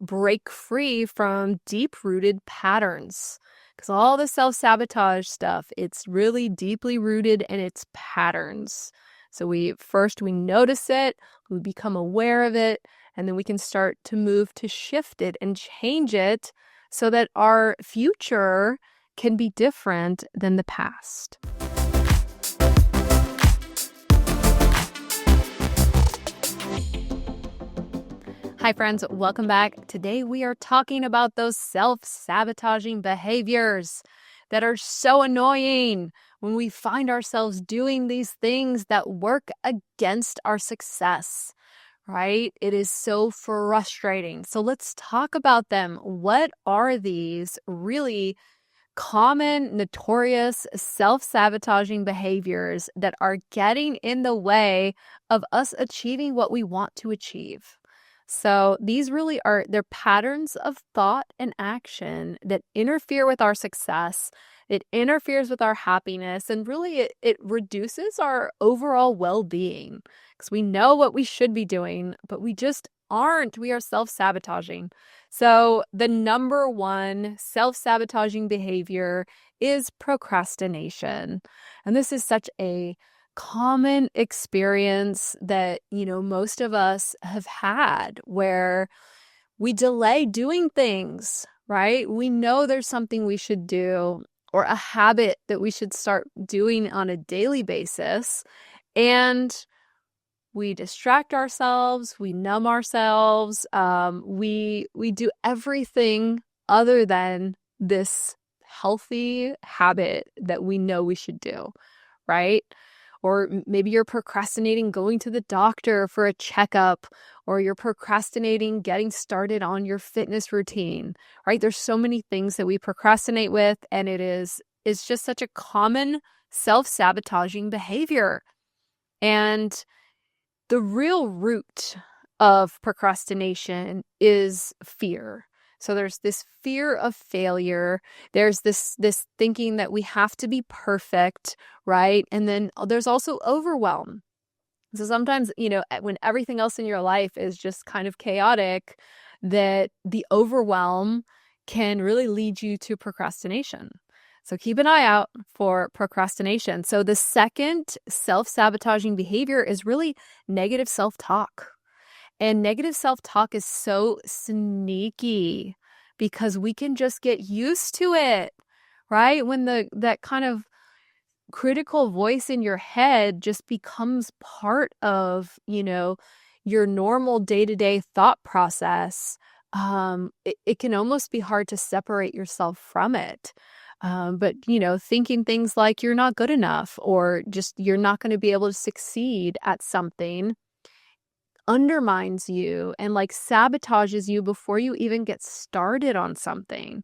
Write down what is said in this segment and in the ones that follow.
break free from deep-rooted patterns. Because all the self-sabotage stuff, it's really deeply rooted in its patterns. So we notice it, we become aware of it, and then we can start to move to shift it and change it so that our future can be different than the past. Hi friends, welcome back. Today we are talking about those self-sabotaging behaviors that are so annoying when we find ourselves doing these things that work against our success, right? It is so frustrating. So let's talk about them. What are these really common, notorious, self-sabotaging behaviors that are getting in the way of us achieving what we want to achieve? So these really are, they're patterns of thought and action that interfere with our success. It interferes with our happiness, and really it reduces our overall well-being because we know what we should be doing, but we just aren't. We are self-sabotaging. So the number one self-sabotaging behavior is procrastination. And this is such a common experience that, most of us have had where we delay doing things, right? We know there's something we should do or a habit that we should start doing on a daily basis, and we distract ourselves, we numb ourselves, we do everything other than this healthy habit that we know we should do, right? Or maybe you're procrastinating going to the doctor for a checkup, or you're procrastinating getting started on your fitness routine, right? There's so many things that we procrastinate with, and it's just such a common self-sabotaging behavior. And the real root of procrastination is fear. So there's this fear of failure. There's this thinking that we have to be perfect, right? And then there's also overwhelm. So sometimes, when everything else in your life is just kind of chaotic, that the overwhelm can really lead you to procrastination. So keep an eye out for procrastination. So the second self-sabotaging behavior is really negative self-talk. And negative self-talk is so sneaky because we can just get used to it, right? When that kind of critical voice in your head just becomes part of, your normal day-to-day thought process, it can almost be hard to separate yourself from it. But, thinking things like you're not good enough or just you're not going to be able to succeed at something undermines you and sabotages you before you even get started on something.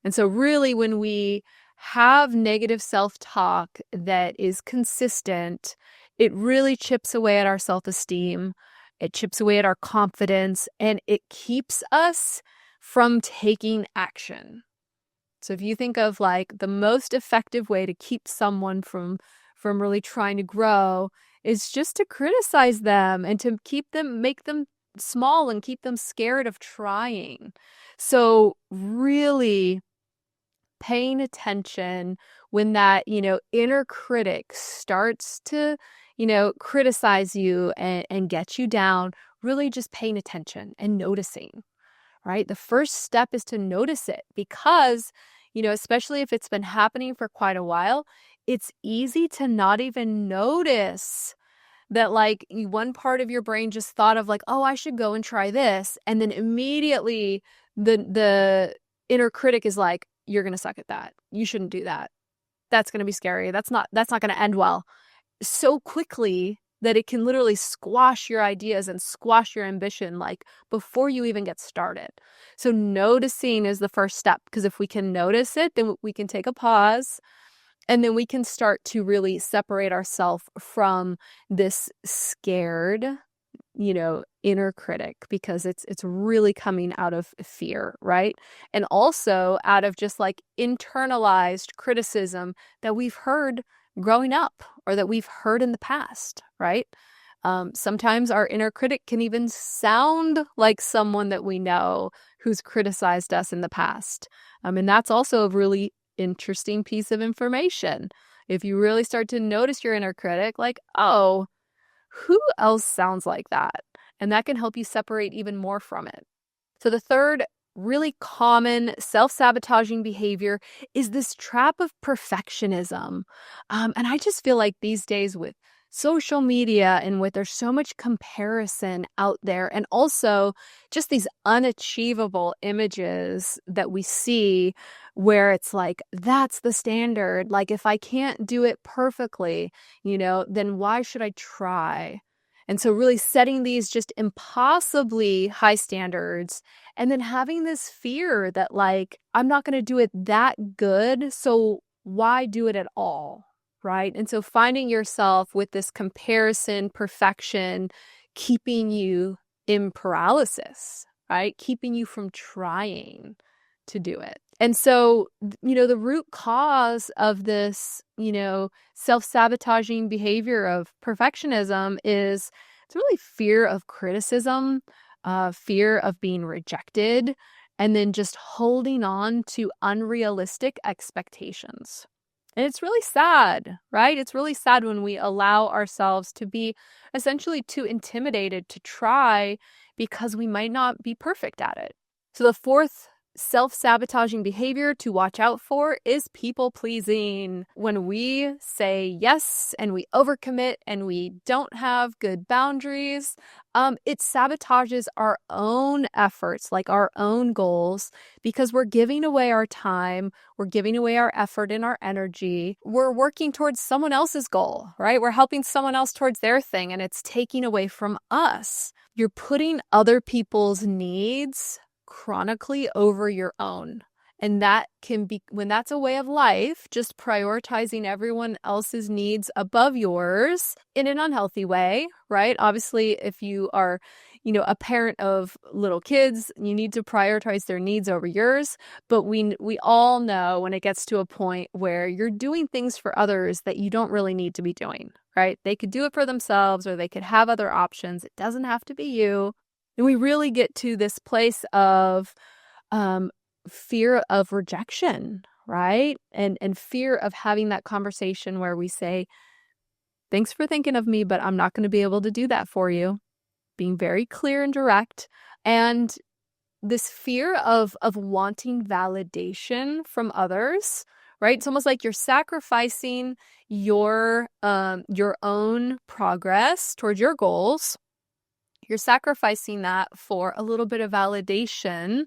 And so really when we have negative self-talk that is consistent, it really chips away at our self-esteem, it chips away at our confidence, and it keeps us from taking action. So if you think of the most effective way to keep someone from really trying to grow is just to criticize them and to make them small and keep them scared of trying. So really paying attention when that, inner critic starts to, criticize you and get you down, really just paying attention and noticing, right? The first step is to notice it because, especially if it's been happening for quite a while, it's easy to not even notice that one part of your brain just thought of oh, I should go and try this. And then immediately the inner critic is like, you're going to suck at that. You shouldn't do that. That's going to be scary. That's not going to end well. So quickly that it can literally squash your ideas and squash your ambition before you even get started. So noticing is the first step, because if we can notice it, then we can take a pause and then we can start to really separate ourselves from this scared, inner critic, because it's really coming out of fear, right? And also out of just internalized criticism that we've heard growing up or that we've heard in the past, right? Sometimes our inner critic can even sound like someone that we know who's criticized us in the past. And that's also a really interesting piece of information. If you really start to notice your inner critic, like, oh, who else sounds like that? And that can help you separate even more from it. So the third really common self-sabotaging behavior is this trap of perfectionism. And I just feel like these days with social media and with there's so much comparison out there, and also just these unachievable images that we see where it's like, that's the standard. Like, if I can't do it perfectly, then why should I try? And so really setting these just impossibly high standards, and then having this fear that, like, I'm not going to do it that good, so why do it at all, right? And so finding yourself with this comparison, perfection, keeping you in paralysis, right? Keeping you from trying to do it. And so, the root cause of this, self-sabotaging behavior of perfectionism is it's really fear of criticism, fear of being rejected, and then just holding on to unrealistic expectations. And it's really sad, right? It's really sad when we allow ourselves to be essentially too intimidated to try because we might not be perfect at it. So the fourth self-sabotaging behavior to watch out for is people-pleasing. When we say yes and we overcommit and we don't have good boundaries, it sabotages our own efforts, like our own goals, because we're giving away our time, we're giving away our effort and our energy. We're working towards someone else's goal, right? We're helping someone else towards their thing, and it's taking away from us. You're putting other people's needs chronically over your own. And that can be, when that's a way of life, just prioritizing everyone else's needs above yours in an unhealthy way, right? Obviously, if you are, a parent of little kids, you need to prioritize their needs over yours. But we all know when it gets to a point where you're doing things for others that you don't really need to be doing, right? They could do it for themselves, or they could have other options. It doesn't have to be you. And we really get to this place of fear of rejection, right? And fear of having that conversation where we say, thanks for thinking of me, but I'm not going to be able to do that for you. Being very clear and direct. And this fear of wanting validation from others, right? It's almost like you're sacrificing your own progress towards your goals. You're sacrificing that for a little bit of validation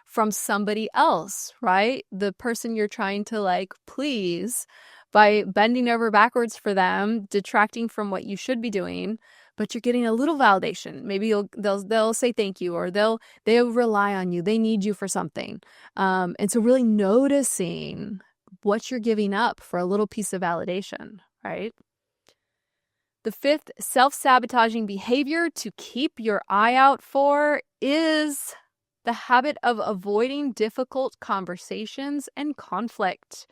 from somebody else, right? The person you're trying to please by bending over backwards for them, detracting from what you should be doing, but you're getting a little validation. Maybe they'll say thank you, or they'll rely on you. They need you for something. And so really noticing what you're giving up for a little piece of validation, right? The fifth self-sabotaging behavior to keep your eye out for is the habit of avoiding difficult conversations and conflict.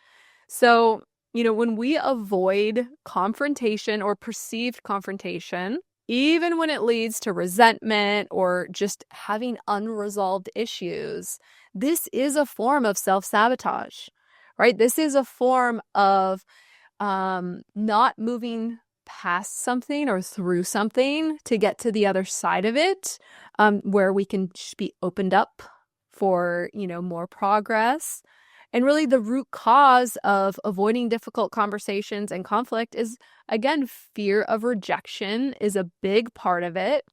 So, when we avoid confrontation or perceived confrontation, even when it leads to resentment or just having unresolved issues, this is a form of self-sabotage, right? This is a form of not moving past something or through something to get to the other side of it, where we can just be opened up for, more progress. And really the root cause of avoiding difficult conversations and conflict is, again, fear of rejection is a big part of it.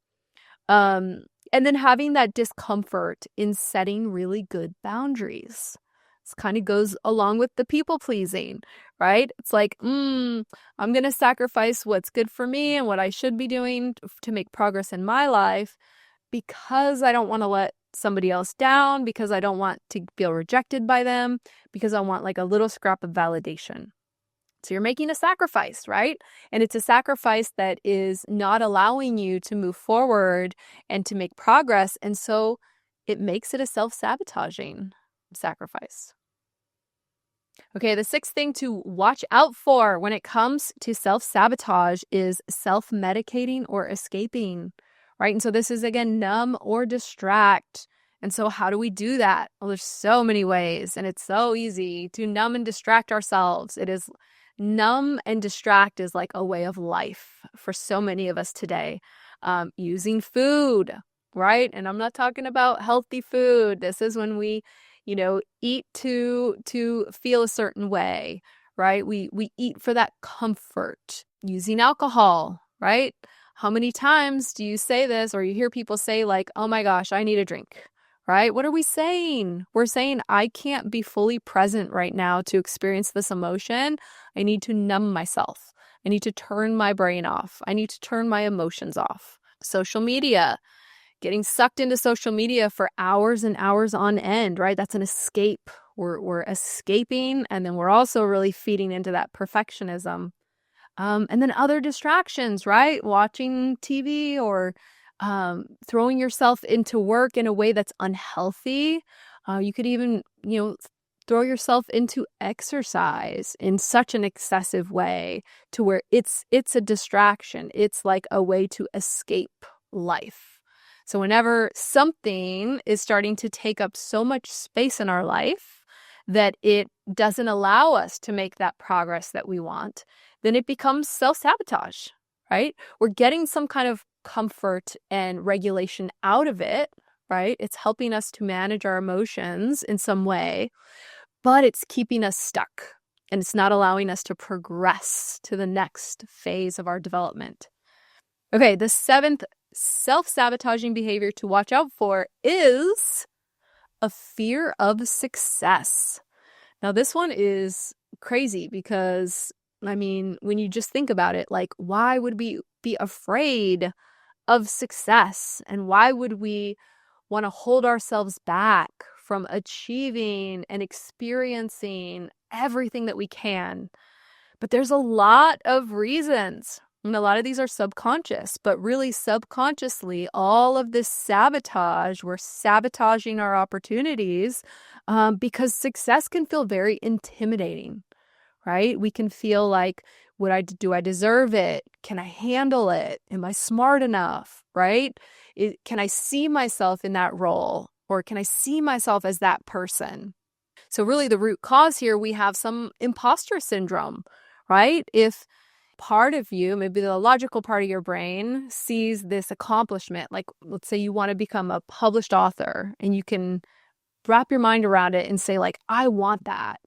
And then having that discomfort in setting really good boundaries. This kind of goes along with the people pleasing, right? It's like, I'm going to sacrifice what's good for me and what I should be doing to make progress in my life because I don't want to let somebody else down, because I don't want to feel rejected by them, because I want a little scrap of validation. So you're making a sacrifice, right? And it's a sacrifice that is not allowing you to move forward and to make progress. And so it makes it a self-sabotaging sacrifice. Okay, the sixth thing to watch out for when it comes to self-sabotage is self-medicating or escaping, right? And so this is, again, numb or distract. And so how do we do that? Well, there's so many ways, and it's so easy to numb and distract ourselves. It is numb and distract is like a way of life for so many of us today. Using food, right? And I'm not talking about healthy food. This is when we eat to feel a certain way, right? We eat for that comfort. Using alcohol, right? How many times do you say this, or you hear people say like, oh my gosh, I need a drink, right? What are we saying? We're saying I can't be fully present right now to experience this emotion. I need to numb myself. I need to turn my brain off. I need to turn my emotions off. Social media, getting sucked into social media for hours and hours on end, right? That's an escape. We're escaping, and then we're also really feeding into that perfectionism. And then other distractions, right? Watching TV or throwing yourself into work in a way that's unhealthy. You could even, throw yourself into exercise in such an excessive way to where it's a distraction. It's like a way to escape life. So whenever something is starting to take up so much space in our life that it doesn't allow us to make that progress that we want, then it becomes self-sabotage, right? We're getting some kind of comfort and regulation out of it, right? It's helping us to manage our emotions in some way, but it's keeping us stuck, and it's not allowing us to progress to the next phase of our development. Okay, the seventh self-sabotaging behavior to watch out for is a fear of success. Now, this one is crazy because, when you just think about it, like, why would we be afraid of success? And why would we want to hold ourselves back from achieving and experiencing everything that we can? But there's a lot of reasons. And a lot of these are subconscious, but really subconsciously, all of this sabotage, we're sabotaging our opportunities because success can feel very intimidating, right? We can feel like, do I deserve it? Can I handle it? Am I smart enough, right? Can I see myself in that role? Or can I see myself as that person? So really the root cause here, we have some imposter syndrome, right? If part of you, maybe the logical part of your brain, sees this accomplishment, like let's say you want to become a published author, and you can wrap your mind around it and say like, I want that.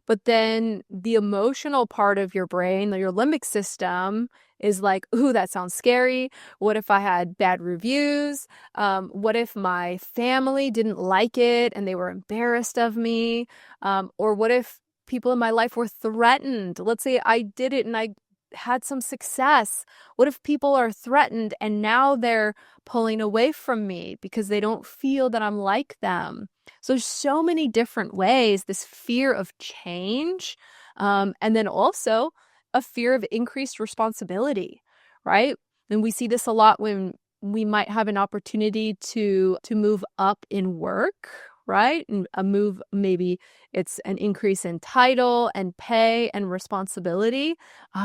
But then the emotional part of your brain, your limbic system, is like, ooh, that sounds scary. What if I had bad reviews? What if my family didn't like it and they were embarrassed of me? Or what if people in my life were threatened? Let's say I did it and I had some success. What if people are threatened and now they're pulling away from me because they don't feel that I'm like them? So there's so many different ways, this fear of change, and then also a fear of increased responsibility, right? And we see this a lot when we might have an opportunity to move up in work, right? And a move, maybe it's an increase in title and pay and responsibility.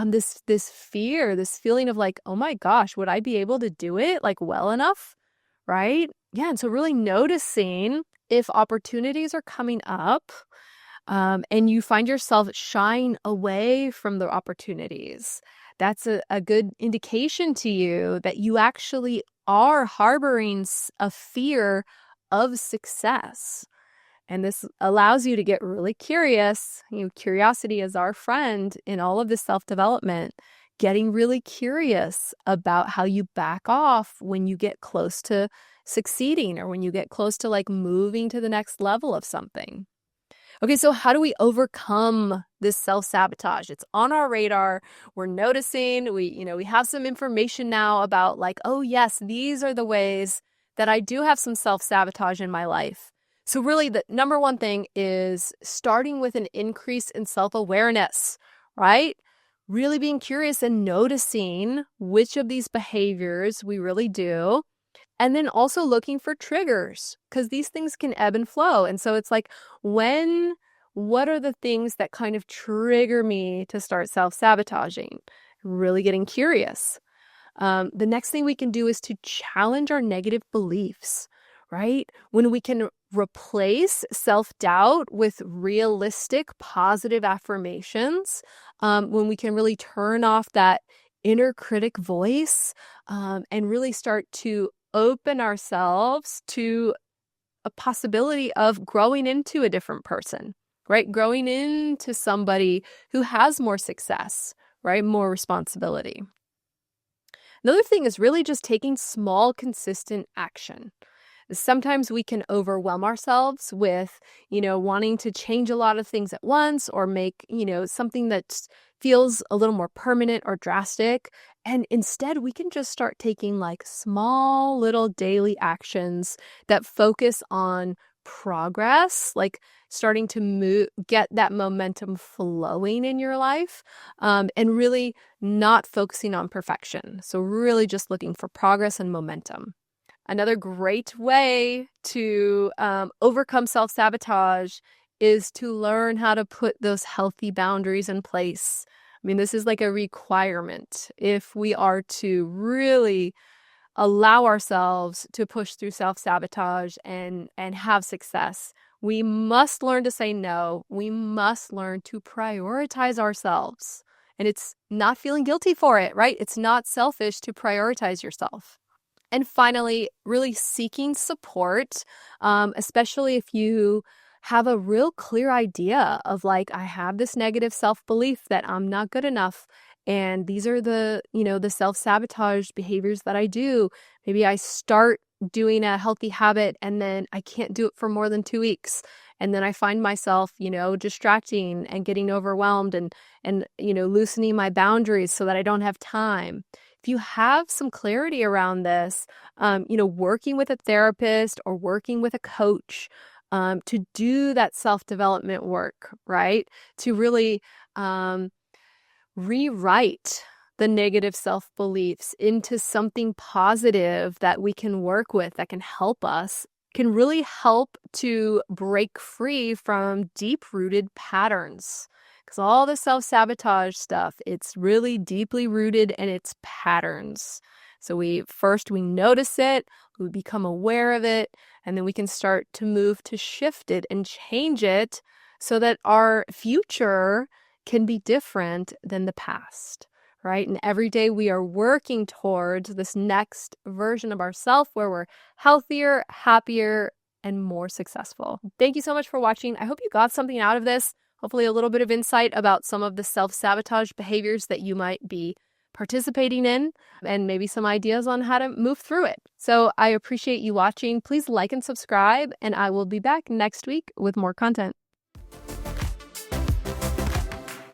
This fear, this feeling of like, oh my gosh, would I be able to do it like well enough, right? Yeah, and so really noticing if opportunities are coming up, and you find yourself shying away from the opportunities, that's a good indication to you that you actually are harboring a fear of success. And this allows you to get really curious. Curiosity is our friend in all of this self-development. Getting really curious about how you back off when you get close to succeeding, or when you get close to like moving to the next level of something. Okay, so how do we overcome this self-sabotage? It's on our radar. We're noticing, we have some information now about like, oh yes, these are the ways that I do have some self-sabotage in my life. So really the number one thing is starting with an increase in self-awareness, right? Really being curious and noticing which of these behaviors we really do. And then also looking for triggers, because these things can ebb and flow. And so it's like when what are the things that kind of trigger me to start self-sabotaging? Really getting curious. The next thing we can do is to challenge our negative beliefs, right? When we can replace self-doubt with realistic, positive affirmations, when we can really turn off that inner critic voice, and really start to open ourselves to a possibility of growing into a different person, right? Growing into somebody who has more success, right? More responsibility. Another thing is really just taking small, consistent action. Sometimes we can overwhelm ourselves with, wanting to change a lot of things at once or make, something that feels a little more permanent or drastic. And instead, we can just start taking like small little daily actions that focus on progress, like starting to get that momentum flowing in your life, and really not focusing on perfection. So really just looking for progress and momentum. Another great way to overcome self-sabotage is to learn how to put those healthy boundaries in place. I mean, this is like a requirement if we are to really allow ourselves to push through self-sabotage and have success. We must learn to say no. We must learn to prioritize ourselves. And it's not feeling guilty for it, right? It's not selfish to prioritize yourself. And finally, really seeking support, especially if you have a real clear idea of like, I have this negative self-belief that I'm not good enough. And these are the self-sabotage behaviors that I do. Maybe I start doing a healthy habit and then I can't do it for more than 2 weeks. And then I find myself, distracting and getting overwhelmed and loosening my boundaries so that I don't have time. If you have some clarity around this, working with a therapist or working with a coach, to do that self-development work, right? To really rewrite the negative self-beliefs into something positive that we can work with, that can help us, can really help to break free from deep-rooted patterns. Because all the self-sabotage stuff, it's really deeply rooted in its patterns. So we notice it, we become aware of it, and then we can start to move to shift it and change it so that our future can be different than the past, right? And every day we are working towards this next version of ourselves where we're healthier, happier, and more successful. Thank you so much for watching. I hope you got something out of this. Hopefully a little bit of insight about some of the self-sabotage behaviors that you might be participating in, and maybe some ideas on how to move through it. So I appreciate you watching. Please like and subscribe, and I will be back next week with more content.